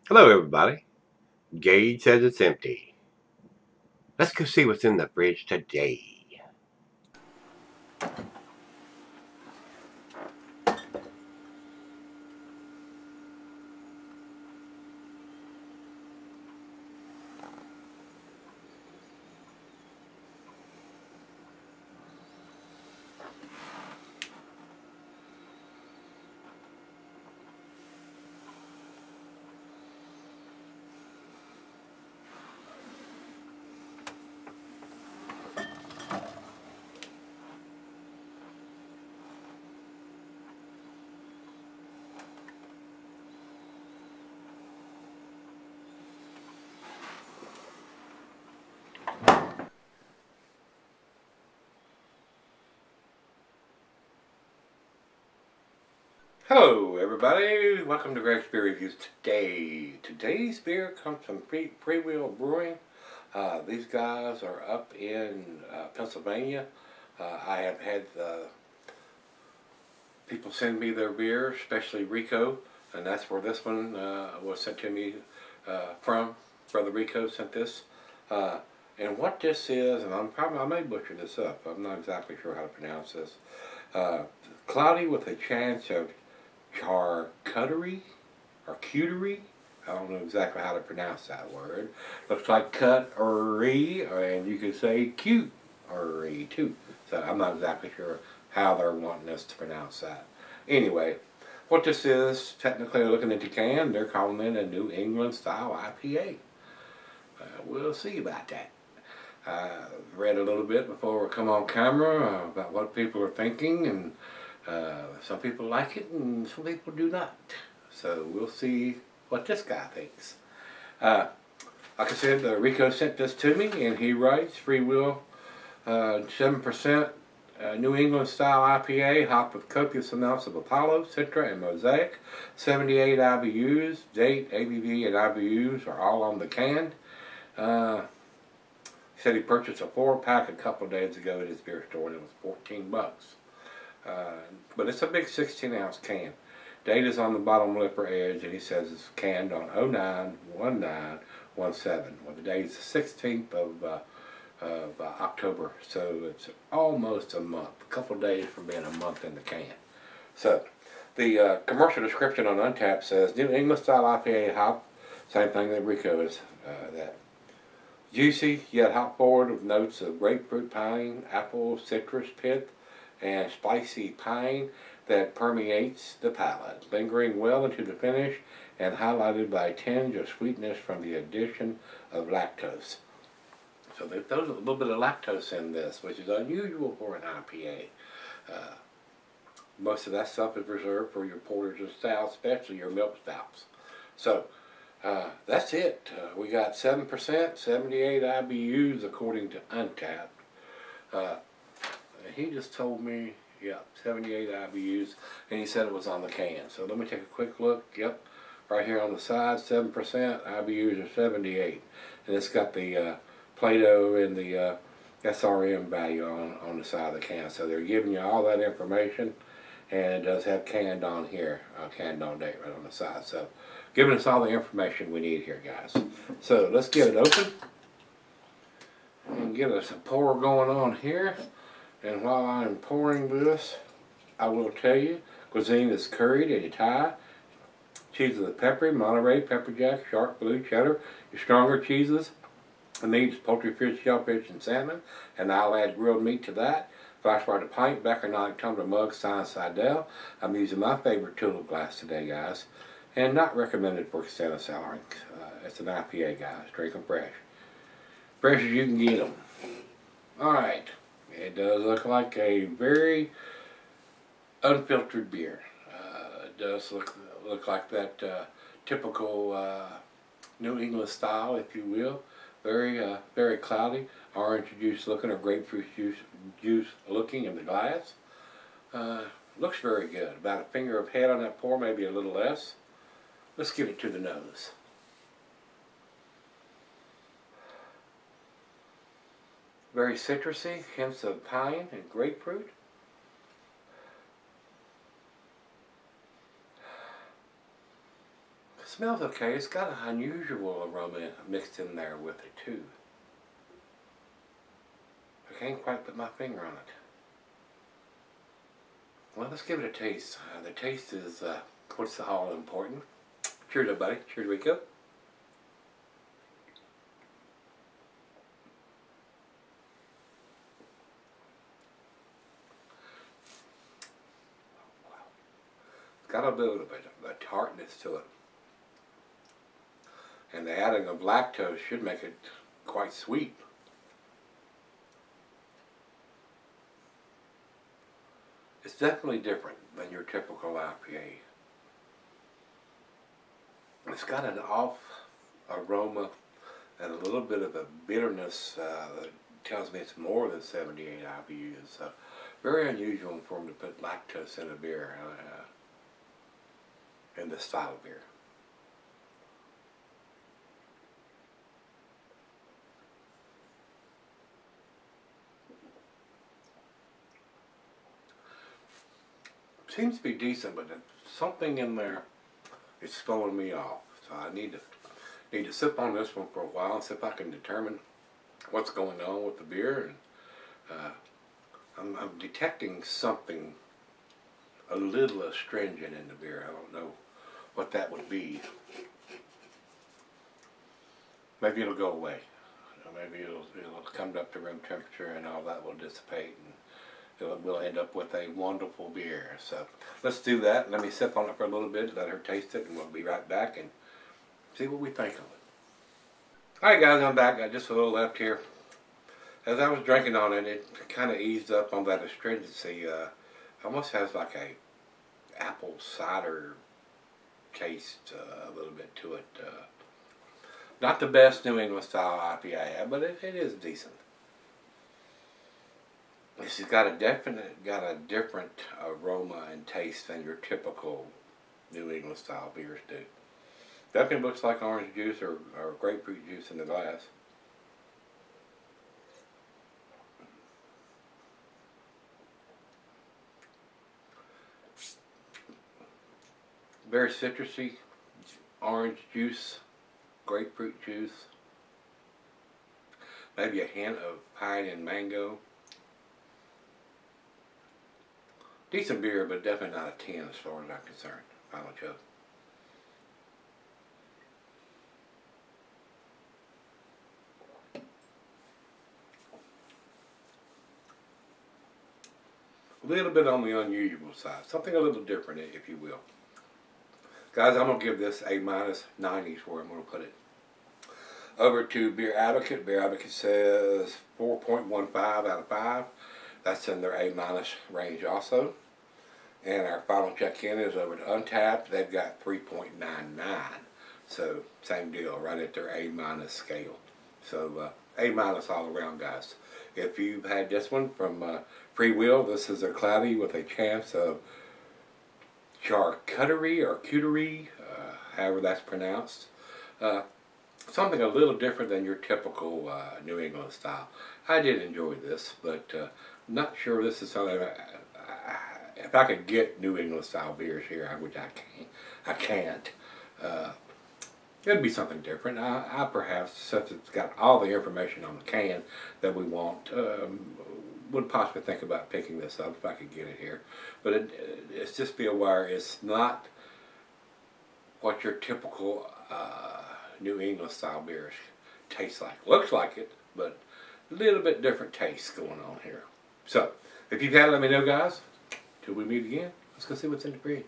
Hello, everybody. Gage says it's empty. Let's go see what's in the fridge today. Hello, everybody. Welcome to Gregsbeerreviews today. Today's beer comes from Freewheel Brewing. These guys are up in Pennsylvania. I have had people send me their beer, especially Rico, and that's where this one was sent to me from. Brother Rico sent this. And what this is, and I may butcher this up. I'm not exactly sure how to pronounce this. Cloudy with a chance of charcuterie or cuterie. I don't know exactly how to pronounce that word. Looks like cuttery, and you could say cuterie too. So I'm not exactly sure how they're wanting us to pronounce that. Anyway, what this is, technically looking at the can, they're calling it a New England style IPA. We'll see about that. I read a little bit before we come on camera about what people are thinking, and some people like it and some people do not. So we'll see what this guy thinks. Like I said, Rico sent this to me, and he writes, Freewheel 7% New England style IPA, hopped with copious amounts of Apollo, Citra, and Mosaic. 78 IBUs, date, ABV, and IBUs are all on the can. He said he purchased a 4-pack a couple days ago at his beer store, and it was 14 bucks. But it's a big 16-ounce can. Date is on the bottom lipper edge, and he says it's canned on 09/19/17. Well, the date is the 16th of October, so it's almost a month. A couple days from being a month in the can. So, the commercial description on Untappd says, New England style IPA hop, same thing that Rico is, that. Juicy, yet hop forward with notes of grapefruit, pine, apple, citrus, pith, and spicy pine that permeates the palate, lingering well into the finish and highlighted by a tinge of sweetness from the addition of lactose. So there's a little bit of lactose in this, which is unusual for an IPA. Most of that stuff is reserved for your porters and stouts, especially your milk stouts. So that's it. We got 7%, 78 IBUs according to Untappd. He just told me, yep, 78 IBUs, and he said it was on the can. So let me take a quick look. Yep, right here on the side, 7%, IBUs are 78. And it's got the Play-Doh and the SRM value on the side of the can. So they're giving you all that information, and it does have canned on here, canned on date right on the side. So giving us all the information we need here, guys. So let's get it open and get us a pour going on here. And while I'm pouring this, I will tell you, cuisine is curried and Thai. Cheeses are peppery, Monterey, pepper jack, sharp blue, cheddar. Your stronger cheeses, the meats, poultry, fish, shellfish, and salmon. And I'll add grilled meat to that. Flash bar to pint, Becker tumbler mug, signed Sidell. I'm using my favorite tulip glass today, guys. And not recommended for extended souring. It's an IPA, guys. Drink them fresh. Fresh as you can get them. Alright. It does look like a very unfiltered beer. It does look like that typical New England style, if you will. Very cloudy, orange juice looking, or grapefruit juice looking in the glass. Looks very good. About a finger of head on that pour, maybe a little less. Let's get it to the nose. Very citrusy, hints of pine and grapefruit. Smells okay. It's got an unusual aroma mixed in there with it too. I can't quite put my finger on it. Well, let's give it a taste. The taste is what's all important. Cheers, everybody. Cheers, Rico. It's got a little bit of a tartness to it. And the adding of lactose should make it quite sweet. It's definitely different than your typical IPA. It's got an off aroma and a little bit of a bitterness that tells me it's more than 78 IBUs. Very unusual for them to put lactose in a beer, in this style of beer. Seems to be decent, but something in there is throwing me off. So I need to sip on this one for a while and see if I can determine what's going on with the beer. And I'm detecting something a little astringent in the beer. I don't know what that would be. Maybe it'll go away. Maybe it'll come up to room temperature and all that will dissipate. And we'll end up with a wonderful beer. So let's do that. Let me sip on it for a little bit, let her taste it, and we'll be right back and see what we think of it. Alright guys, I'm back. Got just a little left here. As I was drinking on it, it kind of eased up on that astringency. Almost has like a apple cider taste a little bit to it. Not the best New England style IPA, but it is decent. It's got a different aroma and taste than your typical New England style beers do. Definitely looks like orange juice or grapefruit juice in the glass. Very citrusy, orange juice, grapefruit juice, maybe a hint of pine and mango. Decent beer, but definitely not a 10 as far as I'm concerned. Final chug. A little bit on the unusual side. Something a little different, if you will. Guys, I'm going to give this a -90 where I'm going to put it. Over to Beer Advocate. Beer Advocate says 4.15 out of 5. That's in their A- range also. And our final check-in is over to Untapped. They've got 3.99. So same deal, right at their A- scale. So A- all around, guys. If you've had this one from Free Will, this is a cloudy with a chance of charcuterie or cuterie, however that's pronounced. Something a little different than your typical New England style. I did enjoy this, but not sure this is something. If I could get New England style beers here, which I can't. It'd be something different. I perhaps, since it's got all the information on the can that we want, would possibly think about picking this up if I could get it here. But it's just be aware, it's not what your typical New England style beers taste like. Looks like it, but a little bit different taste going on here. So, if you've had it, let me know, guys. Till we meet again, let's go see what's in the fridge.